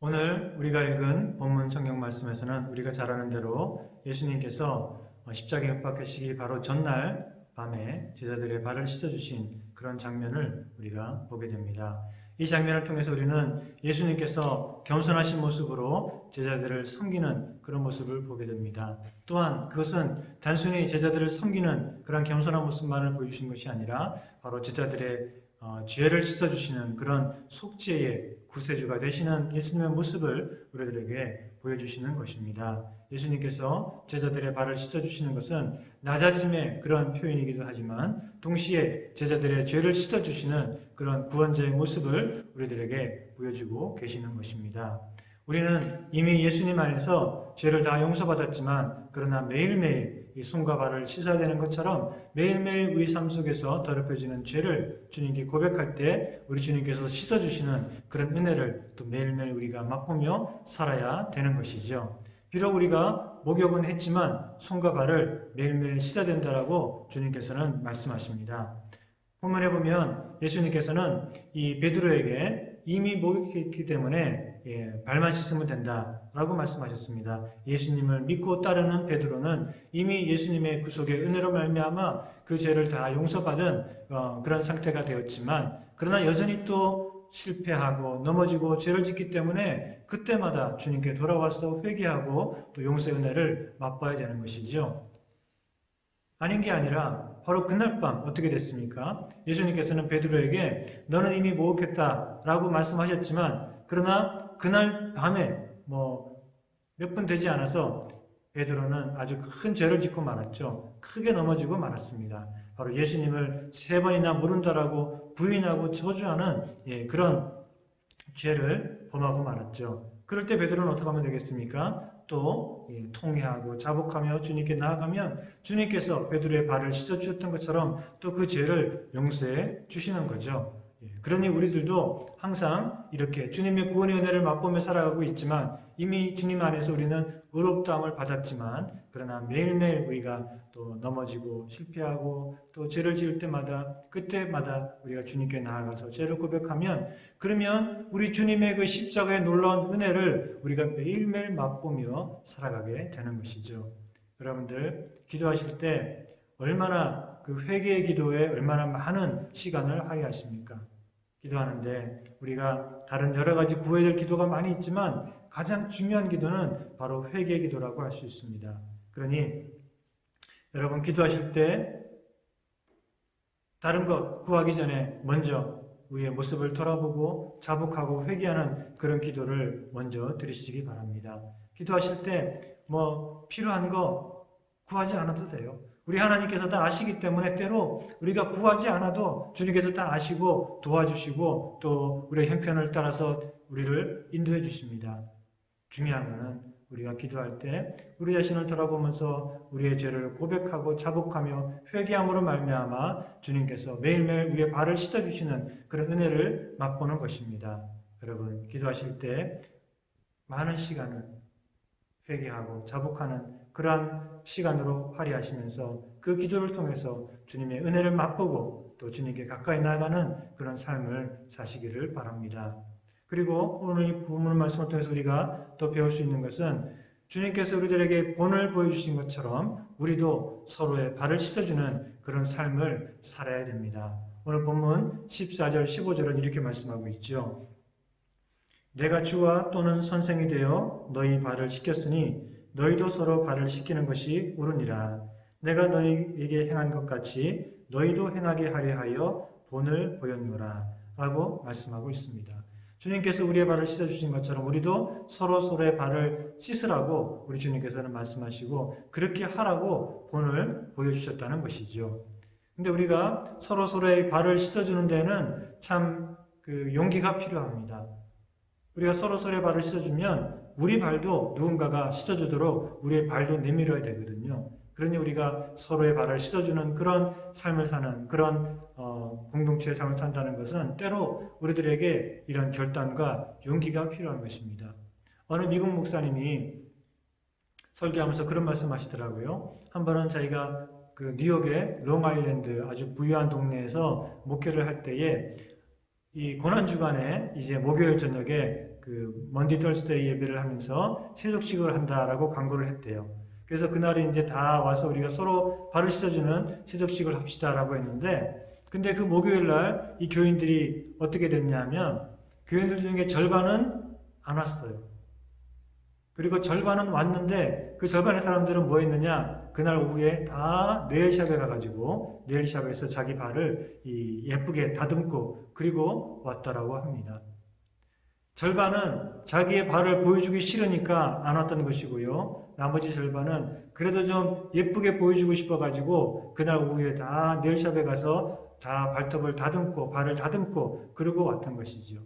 오늘 우리가 읽은 본문 성경 말씀에서는 우리가 잘 아는 대로 예수님께서 십자가에 못 박히시기 바로 전날 밤에 제자들의 발을 씻어주신 그런 장면을 우리가 보게 됩니다. 이 장면을 통해서 우리는 예수님께서 겸손하신 모습으로 제자들을 섬기는 그런 모습을 보게 됩니다. 또한 그것은 단순히 제자들을 섬기는 그런 겸손한 모습만을 보여주신 것이 아니라 바로 제자들의 죄를 씻어주시는 그런 속죄의 구세주가 되시는 예수님의 모습을 우리들에게 보여주시는 것입니다. 예수님께서 제자들의 발을 씻어주시는 것은 낮아짐의 그런 표현이기도 하지만 동시에 제자들의 죄를 씻어주시는 그런 구원자의 모습을 우리들에게 보여주고 계시는 것입니다. 우리는 이미 예수님 안에서 죄를 다 용서받았지만 그러나 매일매일 이 손과 발을 씻어야 되는 것처럼 매일매일 우리 삶 속에서 더럽혀지는 죄를 주님께 고백할 때 우리 주님께서 씻어주시는 그런 은혜를 또 매일매일 우리가 맛보며 살아야 되는 것이죠. 비록 우리가 목욕은 했지만 손과 발을 매일매일 씻어야 된다라고 주님께서는 말씀하십니다. 본문에 보면 예수님께서는 이 베드로에게 이미 목욕했기 때문에 발만 씻으면 된다라고 말씀하셨습니다. 예수님을 믿고 따르는 베드로는 이미 예수님의 구속의 은혜로 말미암아 그 죄를 다 용서받은 그런 상태가 되었지만 그러나 여전히 또 실패하고 넘어지고 죄를 짓기 때문에 그때마다 주님께 돌아와서 회개하고 또 용서의 은혜를 맛봐야 되는 것이죠. 아닌 게 아니라 바로 그날 밤 어떻게 됐습니까? 예수님께서는 베드로에게 너는 이미 목욕했다라고 말씀하셨지만 그러나 그날 밤에 몇 분 되지 않아서 베드로는 아주 큰 죄를 짓고 말았죠. 크게 넘어지고 말았습니다. 바로 예수님을 3번이나 모른다라고 부인하고 저주하는 그런 죄를 범하고 말았죠. 그럴 때 베드로는 어떻게 하면 되겠습니까? 또 통회하고 자복하며 주님께 나아가면 주님께서 베드로의 발을 씻어주셨던 것처럼 또 그 죄를 용서해 주시는 거죠. 그러니 우리들도 항상 이렇게 주님의 구원의 은혜를 맛보며 살아가고 있지만 이미 주님 안에서 우리는 의롭다함을 받았지만 그러나 매일매일 우리가 또 넘어지고 실패하고 또 죄를 지을 때마다 그때마다 우리가 주님께 나아가서 죄를 고백하면 그러면 우리 주님의 그 십자가의 놀라운 은혜를 우리가 매일매일 맛보며 살아가게 되는 것이죠. 여러분들 기도하실 때 얼마나 그 회개의 기도에 얼마나 많은 시간을 할애하십니까? 기도하는데 우리가 다른 여러 가지 구해야 될 기도가 많이 있지만 가장 중요한 기도는 바로 회개의 기도라고 할 수 있습니다. 그러니 여러분 기도하실 때 다른 것 구하기 전에 먼저 우리의 모습을 돌아보고 자복하고 회개하는 그런 기도를 먼저 드리시기 바랍니다. 기도하실 때 필요한 거 구하지 않아도 돼요. 우리 하나님께서 다 아시기 때문에 때로 우리가 구하지 않아도 주님께서 다 아시고 도와주시고 또 우리의 형편을 따라서 우리를 인도해 주십니다. 중요한 것은 우리가 기도할 때 우리 자신을 돌아보면서 우리의 죄를 고백하고 자복하며 회개함으로 말미암아 주님께서 매일매일 우리의 발을 씻어주시는 그런 은혜를 맛보는 것입니다. 여러분 기도하실 때 많은 시간을 회개하고 자복하는 그러한 시간으로 할애하시면서 그 기도를 통해서 주님의 은혜를 맛보고 또 주님께 가까이 나아가는 그런 삶을 사시기를 바랍니다. 그리고 오늘 이 본문 말씀을 통해서 우리가 또 배울 수 있는 것은 주님께서 우리들에게 본을 보여주신 것처럼 우리도 서로의 발을 씻어주는 그런 삶을 살아야 됩니다. 오늘 본문 14절, 15절은 이렇게 말씀하고 있죠. 내가 주와 또는 선생이 되어 너희 발을 씻겼으니 너희도 서로 발을 씻기는 것이 옳으니라. 내가 너희에게 행한 것 같이 너희도 행하게 하려 하여 본을 보였노라. 라고 말씀하고 있습니다. 주님께서 우리의 발을 씻어주신 것처럼 우리도 서로의 발을 씻으라고 우리 주님께서는 말씀하시고 그렇게 하라고 본을 보여주셨다는 것이죠. 근데 우리가 서로의 발을 씻어주는 데는 참 용기가 필요합니다. 우리가 서로의 발을 씻어주면 우리 발도 누군가가 씻어주도록 우리의 발도 내밀어야 되거든요. 그러니 우리가 서로의 발을 씻어주는 그런 삶을 사는 그런 공동체의 삶을 산다는 것은 때로 우리들에게 이런 결단과 용기가 필요한 것입니다. 어느 미국 목사님이 설교하면서 그런 말씀하시더라고요. 한 번은 자기가 뉴욕의 롱아일랜드 아주 부유한 동네에서 목회를 할 때에 이 고난주간에 이제 목요일 저녁에 그 먼디 털스데이 예배를 하면서 세족식을 한다라고 광고를 했대요. 그래서 그날에 이제 다 와서 우리가 서로 발을 씻어주는 세족식을 합시다라고 했는데, 근데 그 목요일 날 이 교인들이 어떻게 됐냐면 교인들 중에 절반은 안 왔어요. 그리고 절반은 왔는데 그 절반의 사람들은 뭐 했느냐? 그날 오후에 다 네일샵에 가가지고 네일샵에서 자기 발을 예쁘게 다듬고 그리고 왔다라고 합니다. 절반은 자기의 발을 보여주기 싫으니까 안 왔던 것이고요. 나머지 절반은 그래도 좀 예쁘게 보여주고 싶어가지고 그날 오후에 다 네일샵에 가서 다 발톱을 다듬고 발을 다듬고 그러고 왔던 것이죠.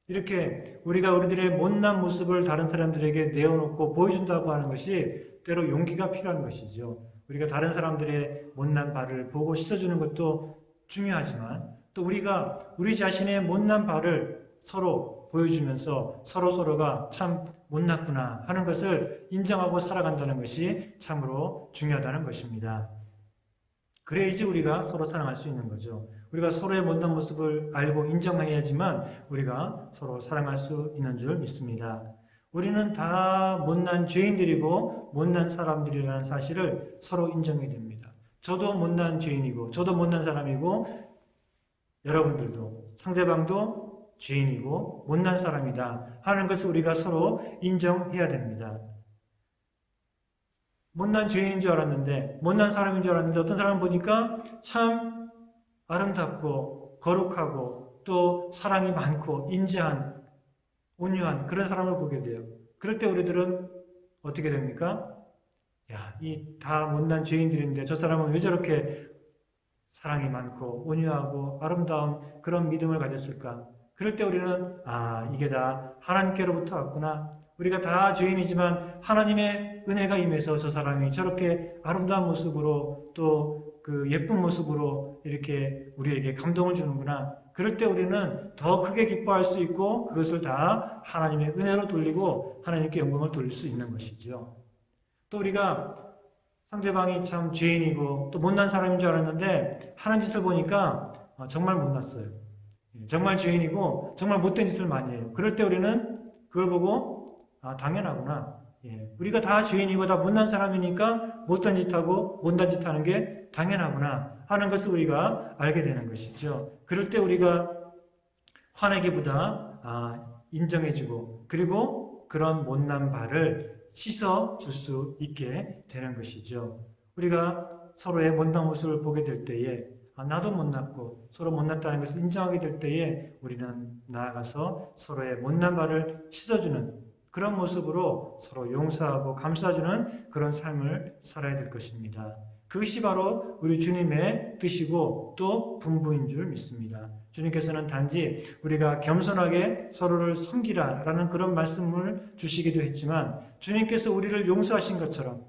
이렇게 우리가 우리들의 못난 모습을 다른 사람들에게 내어놓고 보여준다고 하는 것이 때로 용기가 필요한 것이죠. 우리가 다른 사람들의 못난 발을 보고 씻어주는 것도 중요하지만 또 우리가 우리 자신의 못난 발을 서로 보여주면서 서로가 참 못났구나 하는 것을 인정하고 살아간다는 것이 참으로 중요하다는 것입니다. 그래야지 우리가 서로 사랑할 수 있는 거죠. 우리가 서로의 못난 모습을 알고 인정해야지만 우리가 서로 사랑할 수 있는 줄 믿습니다. 우리는 다 못난 죄인들이고 못난 사람들이라는 사실을 서로 인정해야 됩니다. 저도 못난 죄인이고 저도 못난 사람이고 여러분들도 상대방도 죄인이고 못난 사람이다 하는 것을 우리가 서로 인정해야 됩니다. 못난 죄인인 줄 알았는데 못난 사람인 줄 알았는데 어떤 사람 보니까 참 아름답고 거룩하고 또 사랑이 많고 인자한 온유한 그런 사람을 보게 돼요. 그럴 때 우리들은 어떻게 됩니까? 야, 이 다 못난 죄인들인데 저 사람은 왜 저렇게 사랑이 많고 온유하고 아름다운 그런 믿음을 가졌을까? 그럴 때 우리는 이게 다 하나님께로부터 왔구나. 우리가 다 죄인이지만 하나님의 은혜가 임해서 저 사람이 저렇게 아름다운 모습으로 또 그 예쁜 모습으로 이렇게 우리에게 감동을 주는구나. 그럴 때 우리는 더 크게 기뻐할 수 있고 그것을 다 하나님의 은혜로 돌리고 하나님께 영광을 돌릴 수 있는 것이죠. 또 우리가 상대방이 참 죄인이고 또 못난 사람인 줄 알았는데 하는 짓을 보니까 정말 못났어요. 정말 죄인이고 정말 못된 짓을 많이 해요. 그럴 때 우리는 그걸 보고 당연하구나. 우리가 다 죄인이고 다 못난 사람이니까 못된 짓하고 못난 짓 하는 게 당연하구나 하는 것을 우리가 알게 되는 것이죠. 그럴 때 우리가 화내기보다 인정해주고 그리고 그런 못난 발을 씻어 줄 수 있게 되는 것이죠. 우리가 서로의 못난 모습을 보게 될 때에 나도 못났고 서로 못났다는 것을 인정하게 될 때에 우리는 나아가서 서로의 못난 발을 씻어주는 그런 모습으로 서로 용서하고 감싸주는 그런 삶을 살아야 될 것입니다. 그것이 바로 우리 주님의 뜻이고 또 분부인 줄 믿습니다. 주님께서는 단지 우리가 겸손하게 서로를 섬기라라는 그런 말씀을 주시기도 했지만 주님께서 우리를 용서하신 것처럼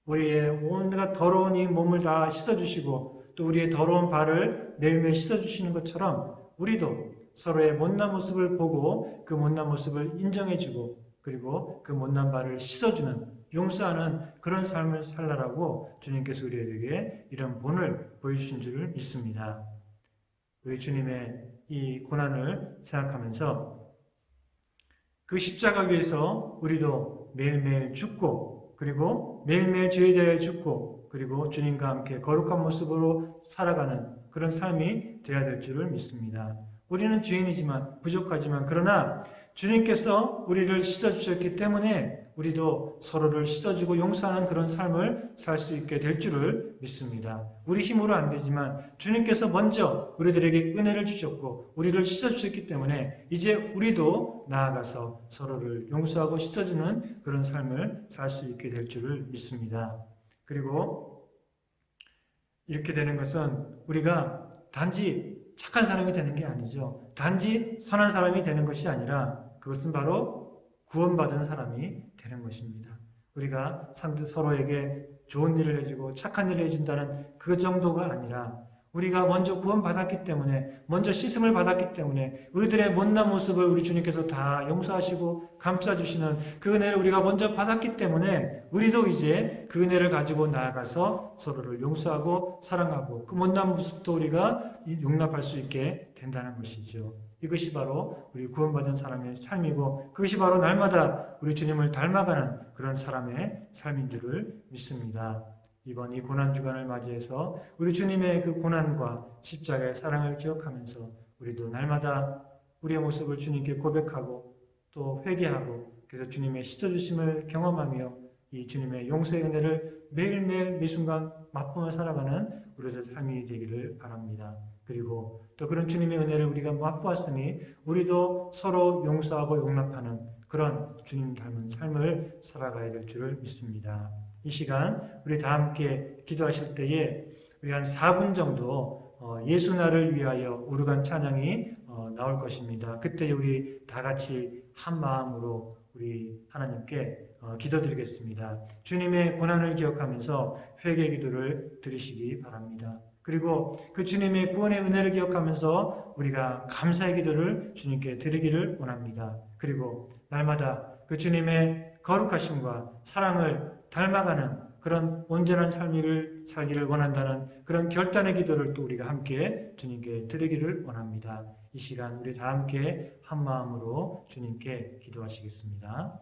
우리의 온갖 더러운 이 몸을 다 씻어주시고 또 우리의 더러운 발을 매일매일 씻어주시는 것처럼 우리도 서로의 못난 모습을 보고 그 못난 모습을 인정해주고 그리고 그 못난 발을 씻어주는 용서하는 그런 삶을 살라라고 주님께서 우리에게 이런 본을 보여주신 줄 믿습니다. 우리 주님의 이 고난을 생각하면서 그 십자가 위에서 우리도 매일매일 죽고 그리고 매일매일 죄에 대해 죽고 그리고 주님과 함께 거룩한 모습으로 살아가는 그런 삶이 되어야 될 줄을 믿습니다. 우리는 죄인이지만 부족하지만 그러나 주님께서 우리를 씻어주셨기 때문에 우리도 서로를 씻어주고 용서하는 그런 삶을 살 수 있게 될 줄을 믿습니다. 우리 힘으로 안 되지만 주님께서 먼저 우리들에게 은혜를 주셨고 우리를 씻어주셨기 때문에 이제 우리도 나아가서 서로를 용서하고 씻어주는 그런 삶을 살 수 있게 될 줄을 믿습니다. 그리고 이렇게 되는 것은 우리가 단지 착한 사람이 되는 게 아니죠. 단지 선한 사람이 되는 것이 아니라 그것은 바로 구원받은 사람이 되는 것입니다. 우리가 서로에게 좋은 일을 해주고 착한 일을 해준다는 그 정도가 아니라 우리가 먼저 구원받았기 때문에 먼저 씻음을 받았기 때문에 우리들의 못난 모습을 우리 주님께서 다 용서하시고 감싸주시는 그 은혜를 우리가 먼저 받았기 때문에 우리도 이제 그 은혜를 가지고 나아가서 서로를 용서하고 사랑하고 그 못난 모습도 우리가 용납할 수 있게 된다는 것이죠. 이것이 바로 우리 구원받은 사람의 삶이고 그것이 바로 날마다 우리 주님을 닮아가는 그런 사람의 삶인 줄을 믿습니다. 이번 이 고난주간을 맞이해서 우리 주님의 그 고난과 십자가의 사랑을 기억하면서 우리도 날마다 우리의 모습을 주님께 고백하고 또 회개하고 그래서 주님의 씻어주심을 경험하며 이 주님의 용서의 은혜를 매일매일 매 순간 맛보며 살아가는 우리들의 삶이 되기를 바랍니다. 그리고 또 그런 주님의 은혜를 우리가 맛보았으니 우리도 서로 용서하고 용납하는 그런 주님 닮은 삶을 살아가야 될 줄을 믿습니다. 이 시간 우리 다 함께 기도하실 때에 우리 한 4분 정도 예수 나를 위하여 우르간 찬양이 나올 것입니다. 그때 우리 다 같이 한 마음으로 우리 하나님께 기도드리겠습니다. 주님의 고난을 기억하면서 회개 기도를 드리시기 바랍니다. 그리고 그 주님의 구원의 은혜를 기억하면서 우리가 감사의 기도를 주님께 드리기를 원합니다. 그리고 날마다 그 주님의 거룩하심과 사랑을 닮아가는 그런 온전한 삶을 살기를 원한다는 그런 결단의 기도를 또 우리가 함께 주님께 드리기를 원합니다. 이 시간 우리 다 함께 한 마음으로 주님께 기도하시겠습니다.